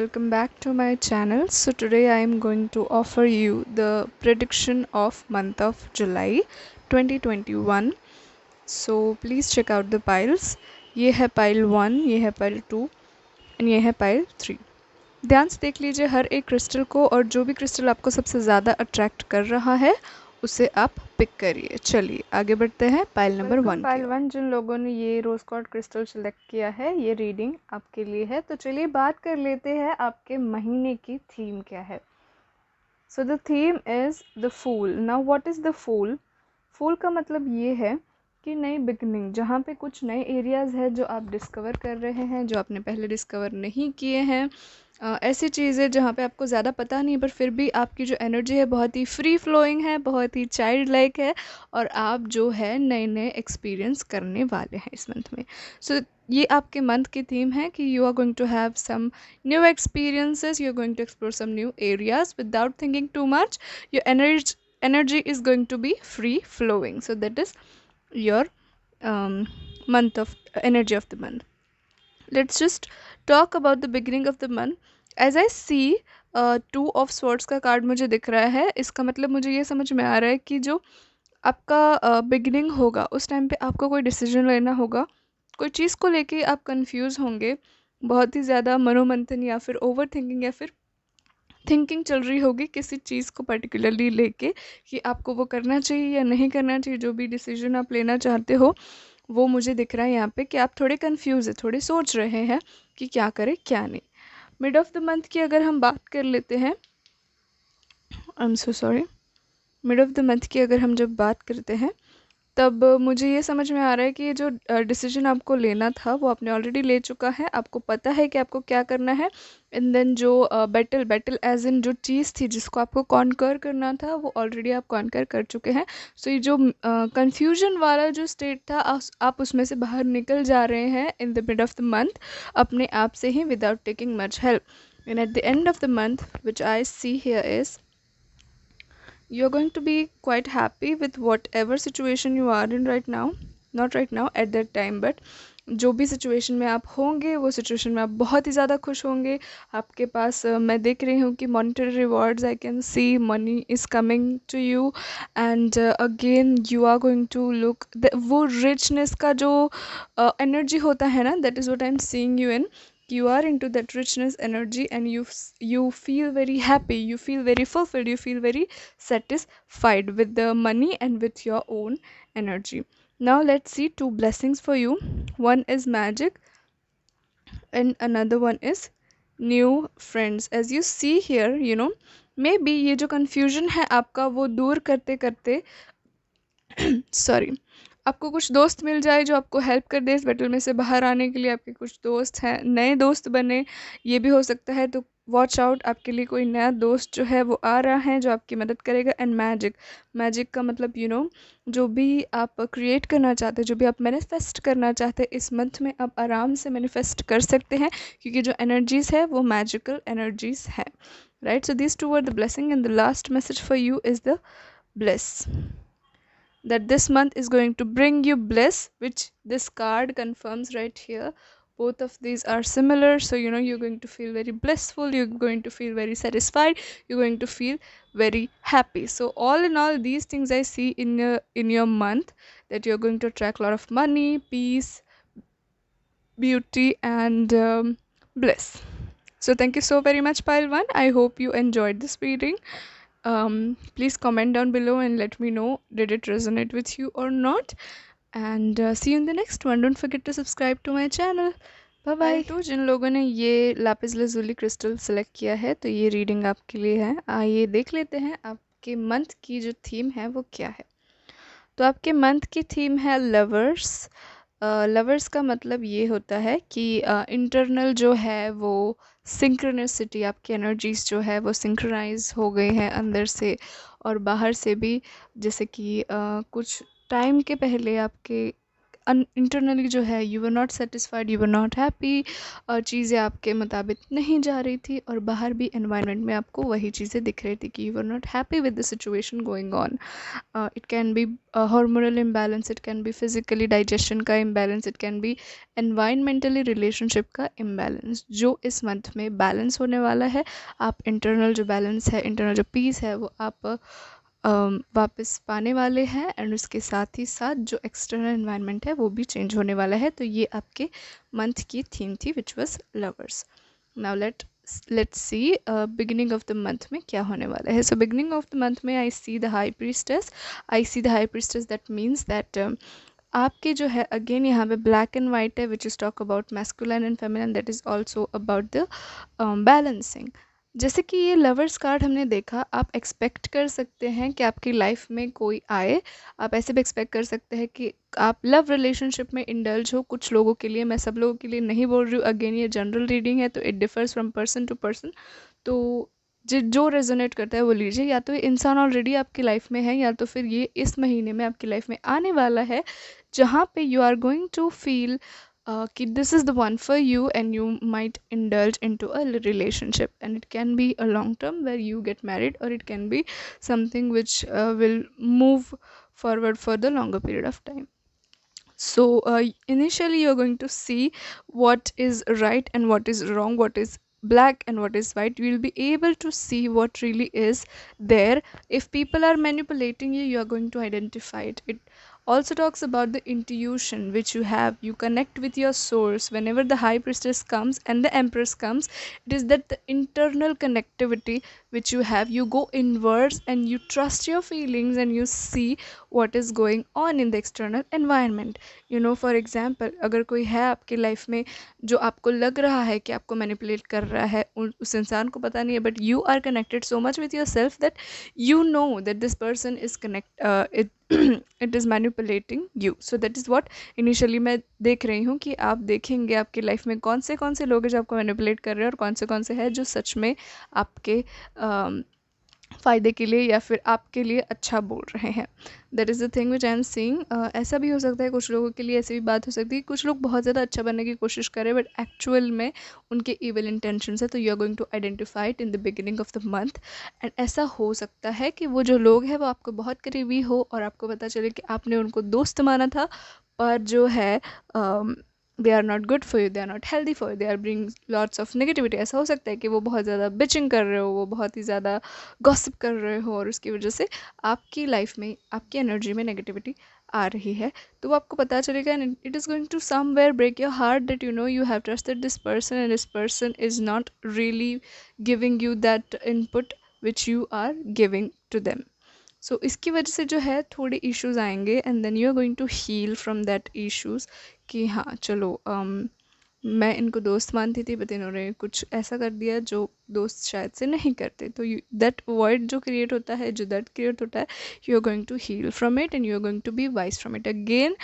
welcome back to my channel. So today I am going to offer you the prediction of month of July 2021. So please check out the piles. ये है pile 1, ये है pile 2 and ये है pile 3. ध्यान से देख लीजिए हर एक क्रिस्टल को, और जो भी क्रिस्टल आपको सबसे ज़्यादा अट्रैक्ट कर रहा है उसे आप पिक करिए. चलिए आगे बढ़ते हैं पाइल नंबर 1. पाइल 1 जिन लोगों ने ये रोज क्वार्ट्ज क्रिस्टल सेलेक्ट किया है, ये रीडिंग आपके लिए है. तो चलिए बात कर लेते हैं आपके महीने की थीम क्या है. So the theme is the fool. Now what is the fool? Fool का मतलब ये है कि नई बिगनिंग, जहाँ पे कुछ नए एरियाज़ है जो आप डिस्कवर कर रहे हैं, जो आपने पहले डिस्कवर नहीं किए हैं. ऐसी चीज़ें जहाँ पे आपको ज़्यादा पता नहीं पर फिर भी आपकी जो एनर्जी है बहुत ही फ्री फ्लोइंग है, बहुत ही चाइल्ड लाइक है, और आप जो है नए नए एक्सपीरियंस करने वाले हैं इस मंथ में. सो ये आपके मंथ की थीम है कि you are going to have some new experiences, you are going to explore some new areas without thinking too much. Your energy is going to be free flowing. So that is your month of energy of the month. Let's just talk about the beginning of the month. As I see, two of swords का card मुझे दिख रहा है. इसका मतलब मुझे ये समझ में आ रहा है कि जो आपका बिगिनिंग होगा उस टाइम पे आपको कोई डिसीजन लेना होगा. कोई चीज़ को लेके आप कंफ्यूज होंगे, बहुत ही ज़्यादा मनोमंथन या फिर ओवर थिंकिंग या फिर थिंकिंग चल रही होगी किसी चीज़ को पर्टिकुलरली लेके कि आपको वो करना चाहिए या नहीं करना चाहिए. जो भी डिसीजन आप लेना चाहते हो वो मुझे दिख रहा है यहाँ पे कि आप थोड़े कंफ्यूज है, थोड़े सोच रहे हैं कि क्या करें क्या नहीं. मिड ऑफ द मंथ की अगर हम बात कर लेते हैं, I am so sorry, mid of the month की अगर हम जब बात करते हैं तब मुझे ये समझ में आ रहा है कि ये जो डिसीजन आपको लेना था वो आपने ऑलरेडी ले चुका है. आपको पता है कि आपको क्या करना है. एंड देन जो बैटल एज इन जो चीज़ थी जिसको आपको कॉन्कर करना था वो ऑलरेडी आप कॉन्कर कर चुके हैं. सो ये जो कंफ्यूजन वाला जो स्टेट था आप उसमें से बाहर निकल जा रहे हैं in the mid of the month अपने आप से ही, without taking much help. And at the end of the month which I see here is you're going to be quite happy with whatever situation you are in right now. Not right now, at that time, but जो भी situation में आप होंगे वो situation में आप बहुत ही ज़्यादा खुश होंगे. आपके पास मैं देख रही हूँ कि monetary rewards, I can see money is coming to you. And again you are going to look, वो रिचनेस का जो एनर्जी होता है ना, that is what I am seeing you in. You are into that richness energy and you feel very happy, you feel very fulfilled, you feel very satisfied with the money and with your own energy. Now let's see two blessings for you. One is magic and another one is new friends. As you see here, you know, maybe ये जो confusion है आपका वो दूर करते करते sorry, आपको कुछ दोस्त मिल जाए जो आपको हेल्प कर दे इस बैटल में से बाहर आने के लिए. आपके कुछ दोस्त हैं, नए दोस्त बने, ये भी हो सकता है. तो वॉच आउट, आपके लिए कोई नया दोस्त जो है वो आ रहा है जो आपकी मदद करेगा. एंड मैजिक का मतलब यू नो, जो भी आप क्रिएट करना चाहते हैं, जो भी आप मैनिफेस्ट करना चाहते हैं इस मंथ में आप आराम से मैनिफेस्ट कर सकते हैं, क्योंकि जो एनर्जीज़ है वो मैजिकल एनर्जीज़ है. Right, so this to were the blessing and the last message for you is the bless, that this month is going to bring you bliss, which this card confirms right here. Both of these are similar, so you know you're going to feel very blissful, you're going to feel very satisfied, you're going to feel very happy. So all in all, these things I see in your month, that you're going to attract a lot of money, peace, beauty and bliss. So thank you so very much, pile 1. I hope you enjoyed this reading. Please comment down below and let me know, did it resonate with you or not. And see you in the next one. Don't forget to subscribe to my channel. Bye bye. तो जिन लोगों ने ये lapis lazuli crystal select किया है तो ये reading आपके लिए है. आइए देख लेते हैं आपके मंथ की जो थीम है वो क्या है. तो आपके मंथ की थीम है लवर्स. लवर्स का मतलब ये होता है कि इंटरनल जो है वो सिंक्रोनिसिटी, आपकी एनर्जीज जो है वो सिंक्रोनाइज हो गई हैं अंदर से और बाहर से भी. जैसे कि कुछ टाइम के पहले इंटरनली जो है you were not satisfied, you were not happy, चीज़ें आपके मुताबिक नहीं जा रही थी, और बाहर भी एनवायरनमेंट में आपको वही चीज़ें दिख रही थी कि you were not happy with the situation going on. It can be a hormonal imbalance, it can be physically digestion का imbalance, it can be environmentally relationship का imbalance. जो इस month में balance होने वाला है, आप internal जो balance है, internal जो peace है, वो आप वापस पाने वाले हैं, एंड उसके साथ ही साथ जो एक्सटर्नल एनवायरनमेंट है वो भी चेंज होने वाला है. तो ये आपके मंथ की थीम थी which was lovers. Now let's see beginning of the month में क्या होने वाला है. So beginning of the month में I see the high priestess. I see the high priestess, that means that आपके जो है अगेन यहाँ पे ब्लैक एंड वाइट है which is talk about masculine and feminine, that is also about the balancing. जैसे कि ये लवर्स कार्ड हमने देखा, आप एक्सपेक्ट कर सकते हैं कि आपकी लाइफ में कोई आए. आप ऐसे भी एक्सपेक्ट कर सकते हैं कि आप लव रिलेशनशिप में इंडल्ज हो. कुछ लोगों के लिए, मैं सब लोगों के लिए नहीं बोल रही हूँ, अगेन ये जनरल रीडिंग है तो it differs from person to person. तो जो रेजोनेट करता है वो लीजिए. या तो ये इंसान ऑलरेडी आपकी लाइफ में है, या तो फिर ये इस महीने में आपकी लाइफ में आने वाला है, जहाँ पे you are going to feel कि this is the one for you and you might indulge in to a relationship, and it can be a long term where you get married, और it can be something which will move forward for the longer period of time. So initially you're going to see what is right and what is wrong, what is black and what is white. You will be able to see what really is there. If people are manipulating you, you are going to identify it. It also talks about the intuition which you have. You connect with your source whenever the high priestess comes and the empress comes. It is that the internal connectivity which you have, you go inwards and you trust your feelings and you see what is going on in the external environment. You know, for example, अगर कोई है आपकी life में जो आपको लग रहा है कि आपको मैनिपुलेट कर रहा है, उस इंसान को पता नहीं है, but you are connected so much with yourself that you know that this person is it is manipulating you. So that is what initially मैं देख रही हूँ कि आप देखेंगे आपकी लाइफ में कौन से लोग हैं जो आपको मैनिपुलेट कर रहे हैं, और कौन से हैं जो सच में आपके फ़ायदे के लिए या फिर आपके लिए अच्छा बोल रहे हैं. That is the thing which I am seeing. ऐसा भी हो सकता है कुछ लोगों के लिए ऐसी भी बात हो सकती है, कुछ लोग बहुत ज़्यादा अच्छा बनने की कोशिश करें बट एक्चुअल में उनके इविल इंटेंशंस है. तो you are going to identify it in the beginning of the month. And ऐसा हो सकता है कि वो जो लोग हैं वो आपको बहुत करीबी हो और आपको पता चले कि आपने उनको दोस्त माना था, पर जो है they are not good for you, they are not healthy for you, they are bring lots of negativity. ऐसा हो सकता है कि वो बहुत ज़्यादा बिचिंग कर रहे हो, वो बहुत ही ज़्यादा गॉसिप कर रहे हो, और उसकी वजह से आपकी लाइफ में, आपकी एनर्जी में नेगेटिविटी आ रही है. तो वो आपको पता चलेगा and it is going to somewhere break your heart that you know you have trusted this person and this person is not really giving you that input which you are giving to them. So इसकी वजह से जो है थोड़े issues आएंगे and then you are going to heal from that issues कि हाँ चलो मैं इनको दोस्त मानती थी बट इन्होंने कुछ ऐसा कर दिया जो दोस्त शायद से नहीं करते. तो दैट वॉइड जो क्रिएट होता है, जो दैट क्रिएट होता है, you are going to heal from it and you are going to be wise from it. Again,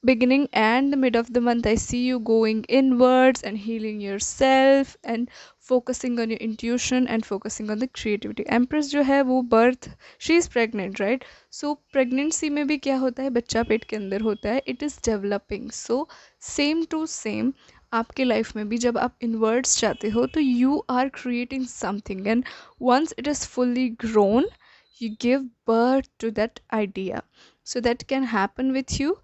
beginning and the mid of the month, I see you going inwards and healing yourself and focusing on your intuition and focusing on the creativity. Empress जो है वो birth, she is pregnant, right? So pregnancy में भी क्या होता है, बच्चा पेट के अंदर होता है, it is developing. So same to same आपके लाइफ में भी जब आप इनवर्ड्स जाते हो तो you are creating something, and once it is fully grown you give birth to that idea. So that can happen with you.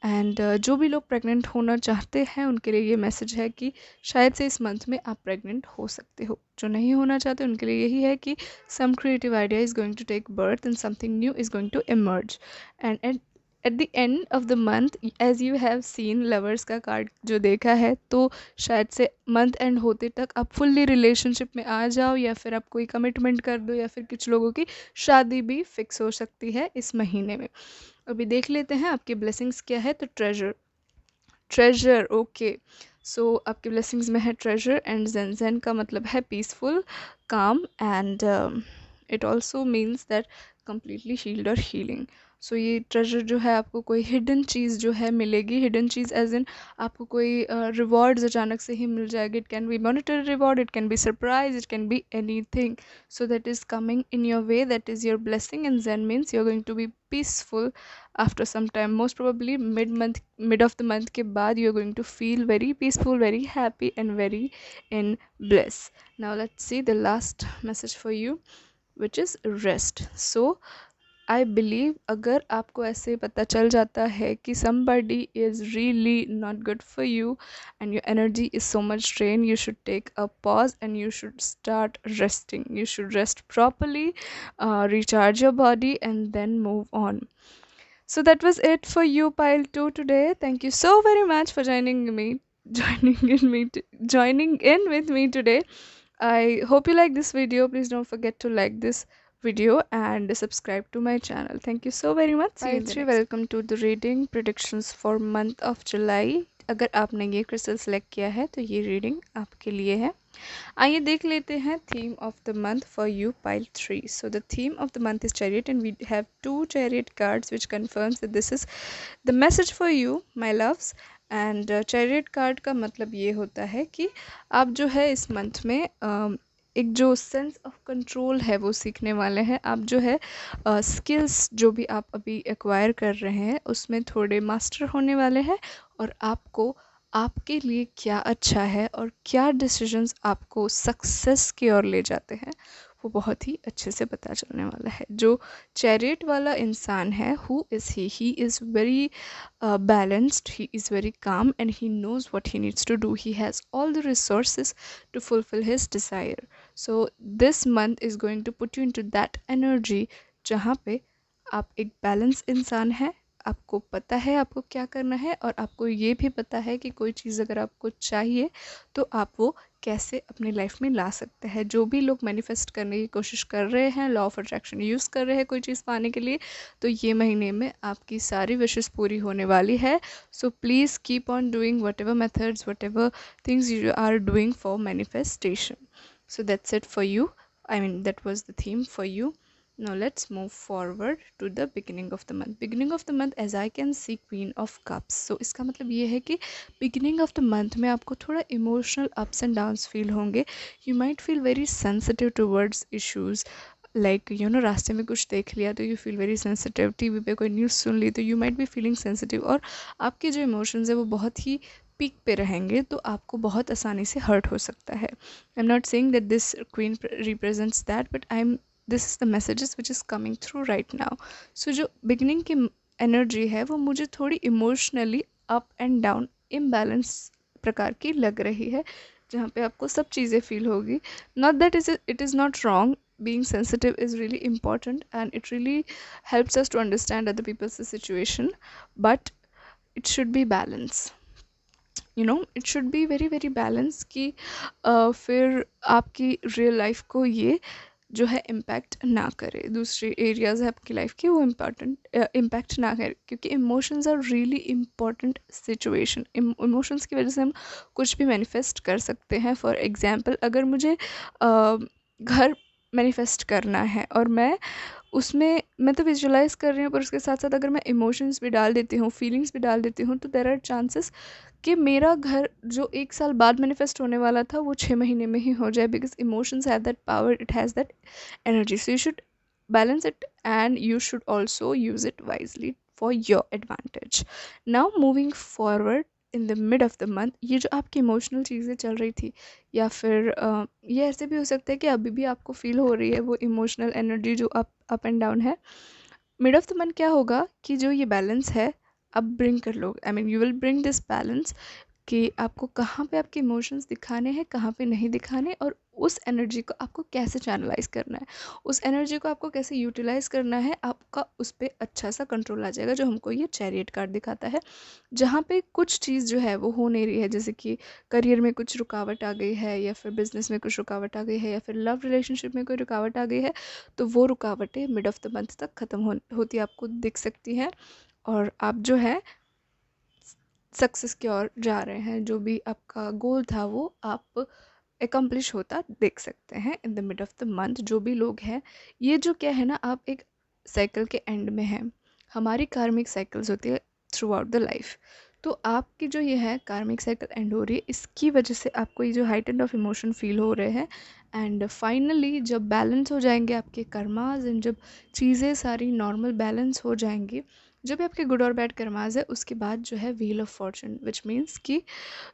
And जो भी लोग प्रेग्नेंट होना चाहते हैं उनके लिए ये मैसेज है कि शायद से इस मंथ में आप प्रेग्नेंट हो सकते हो. जो नहीं होना चाहते उनके लिए यही है कि some creative idea is going to take birth and something new is going to emerge. And at the end of the month, as you have seen lovers का कार्ड जो देखा है, तो शायद से मंथ एंड होते तक आप फुल्ली रिलेशनशिप में आ जाओ, या फिर आप कोई कमिटमेंट कर दो, या फिर कुछ लोगों की शादी भी फिक्स हो सकती है इस महीने में. अभी देख लेते हैं आपकी ब्लेसिंग्स क्या है. तो ट्रेजर ओके. सो आपकी ब्लेसिंग्स में है ट्रेजर एंड zen का मतलब है peaceful, calm, and it also means that completely healed और हीलिंग. सो ये ट्रेजर जो है आपको कोई हिडन चीज़ जो है मिलेगी. हिडन चीज़ एज इन आपको कोई रिवॉर्ड्स अचानक से ही मिल जाएगी. It can be monetary reward, it can be surprise, it can be anything. So that is coming in your way, that is your blessing. And zen means you are going to be peaceful. After some time, most probably mid of the month के बाद you are going to feel very peaceful, very happy and very in bliss. Now let's see the last message for you, which is rest. So I believe अगर आपको ऐसे पता चल जाता है कि somebody is really not good for you and your energy is so much drained, you should take a pause and you should start resting. You should rest properly, recharge your body and then move on. So that was it for you, Pile 2 today. Thank you so very much for joining in with me today. I hope you like this video. Please don't forget to like this video and subscribe to my channel. Thank you so very much. See you in the next. Welcome to the reading predictions for month of July. अगर आपने ये crystal select किया है तो ये reading आपके लिए है. आइए देख लेते हैं theme of the month for you, pile 3. So the theme of the month is chariot and we have 2 chariot cards which confirms that this is the message for you, my loves. And chariot card का मतलब ये होता है कि आप जो है इस मंथ में एक जो सेंस ऑफ कंट्रोल है वो सीखने वाले हैं. आप जो है स्किल्स जो भी आप अभी एक्वायर कर रहे हैं उसमें थोड़े मास्टर होने वाले हैं और आपको आपके लिए क्या अच्छा है और क्या डिसीजंस आपको सक्सेस की ओर ले जाते हैं वो बहुत ही अच्छे से पता चलने वाला है. जो चैरियट वाला इंसान है, who is he is very balanced, he is very calm and he knows what he needs to do. He has all the resources to fulfill his desire. So this month is going to put you into that energy जहाँ पे आप एक balance इंसान है, आपको पता है आपको क्या करना है और आपको ये भी पता है कि कोई चीज़ अगर आपको चाहिए तो आप वो कैसे अपनी लाइफ में ला सकते हैं. जो भी लोग मैनिफेस्ट करने की कोशिश कर रहे हैं, लॉ ऑफ अट्रैक्शन यूज़ कर रहे हैं कोई चीज़ पाने के लिए, तो ये महीने में आपकी सारी विशेस पूरी होने वाली है. So please keep on doing whatever methods, whatever things you are doing for manifestation. So that's it for you. I mean, that was the theme for you. Now let's move forward to the beginning of the month. Beginning of the month, as I can see, Queen of Cups. So इसका मतलब ये है कि beginning of the month में आपको थोड़ा emotional ups and downs feel होंगे. You might feel very sensitive towards issues. Like you know रास्ते में कुछ देख लिया तो you feel very sensitive, TV पे कोई न्यूज़ सुन ली तो you might be feeling sensitive और आपके जो इमोशंस है वो बहुत ही पीक पे रहेंगे तो आपको बहुत आसानी से हर्ट हो सकता है. I am not saying that this queen represents that, but I am this is the messages which is coming through right now. So जो बिगिनिंग की एनर्जी है वो मुझे थोड़ी emotionally up and down imbalance प्रकार की लग रही है, जहाँ पे आपको सब चीज़ें फील होगी. Not that it is not wrong. Being sensitive is really important and it really helps us to understand other people's situation, but it should be balanced. You know, it should be very very balanced कि फिर आपकी real life को ये जो है impact ना करे, दूसरे एरियाज है आपकी लाइफ के वो इम्पैक्ट ना करे, क्योंकि emotions are really important situation. Emotions की वजह से हम कुछ भी मैनिफेस्ट कर सकते हैं. फॉर एग्जांपल, अगर मुझे घर मैनिफेस्ट करना है और मैं तो विजुलाइज कर रही हूँ पर उसके साथ साथ अगर मैं इमोशंस भी डाल देती हूँ, फीलिंग्स भी डाल देती हूँ, तो देयर आर चांसेस कि मेरा घर जो 1 साल बाद मैनिफेस्ट होने वाला था वो 6 महीने में ही हो जाए, because emotions have that power, it has that energy. So you should balance it and you should also use it wisely for your advantage. Now moving forward in the mid of the month, ये जो आपकी emotional चीज़ें चल रही थी या फिर ये ऐसे भी हो सकता है कि अभी भी आपको फील हो रही है वो इमोशनल एनर्जी जो अप एंड डाउन है. मिड ऑफ द मंथ क्या होगा कि जो ये बैलेंस है अब ब्रिंग कर लो. I mean you will bring this balance कि आपको कहाँ पे आपके इमोशंस दिखाने हैं, कहाँ पे नहीं दिखाने, और उस एनर्जी को आपको कैसे चैनलाइज करना है, उस एनर्जी को आपको कैसे यूटिलाइज करना है. आपका उस पर अच्छा सा कंट्रोल आ जाएगा, जो हमको ये चैरियट कार्ड दिखाता है. जहाँ पे कुछ चीज़ जो है वो हो नहीं रही है, जैसे कि करियर में कुछ रुकावट आ गई है या फिर बिजनेस में कुछ रुकावट आ गई है या फिर लव रिलेशनशिप में कोई रुकावट आ गई है, तो वो रुकावटें मिड ऑफ द मंथ तक ख़त्म होती आपको दिख सकती हैं और आप जो है सक्सेस की ओर जा रहे हैं. जो भी आपका गोल था वो आप एकम्प्लिश होता देख सकते हैं in the mid of the month. जो भी लोग हैं, ये जो क्या है ना, आप एक साइकिल के एंड में हैं. हमारी कार्मिक साइकिल्स होती है थ्रू आउट द लाइफ, तो आपकी जो ये है कार्मिक साइकिल एंड हो रही है, इसकी वजह से आपको ये जो हाइटेंड ऑफ इमोशन फील हो रहे हैं. एंड फाइनली जब बैलेंस हो जाएंगे आपके कर्मास एंड जब चीज़ें सारी नॉर्मल बैलेंस हो जाएंगी, जो भी आपके गुड और बैड कर्माज है, उसके बाद जो है wheel of Fortune, which means कि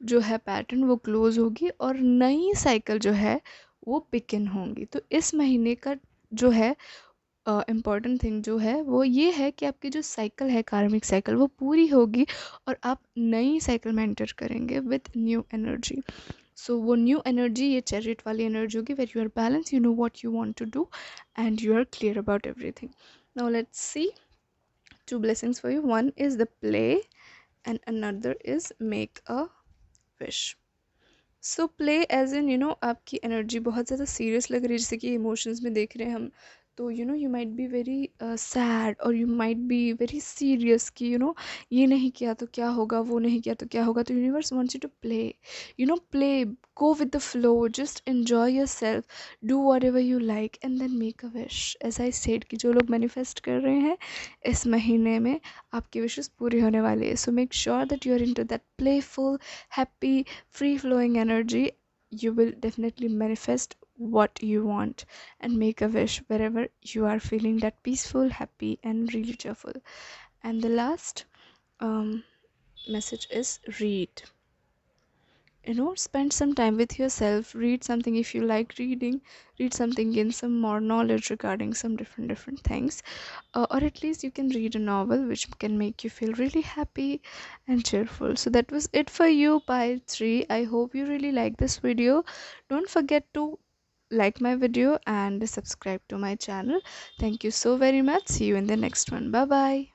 जो है पैटर्न वो क्लोज होगी और नई साइकिल जो है वो बिगिन होंगी। तो इस महीने का जो है इम्पॉर्टेंट थिंग जो है वो ये है कि आपकी जो साइकिल है, कार्मिक साइकिल, वो पूरी होगी और आप नई साइकिल में एंटर करेंगे विथ न्यू एनर्जी। सो वो न्यू एनर्जी ये चैरिट वाली एनर्जी होगी, where you are balance, you know what you want to do and you are clear about everything. Now let's see two blessings for you. One is the play and another is make a wish. So play as in आपकी energy बहुत ज़्यादा serious लग रही है, जैसे कि emotions में देख रहे हैं हम, तो you might be very sad और you might be very serious कि ये नहीं किया तो क्या होगा, वो नहीं किया तो क्या होगा। तो universe wants you to play, play, go with the flow, just enjoy yourself, do whatever you like and then make a wish. As I said कि जो लोग मैनिफेस्ट कर रहे हैं इस महीने में आपकी विशेस पूरी होने वाली है। So make sure that you are into that playful, happy, free flowing energy. You will definitely manifest what you want and make a wish wherever you are feeling that peaceful, happy, and really cheerful. And the last um, message is read. Spend some time with yourself, read something. If you like reading, read something, gain some more knowledge regarding some different things, or at least you can read a novel which can make you feel really happy and cheerful. So that was it for you, pile 3. I hope you really like this video. Don't forget to like my video and subscribe to my channel. Thank you so very much. See you in the next one. Bye bye.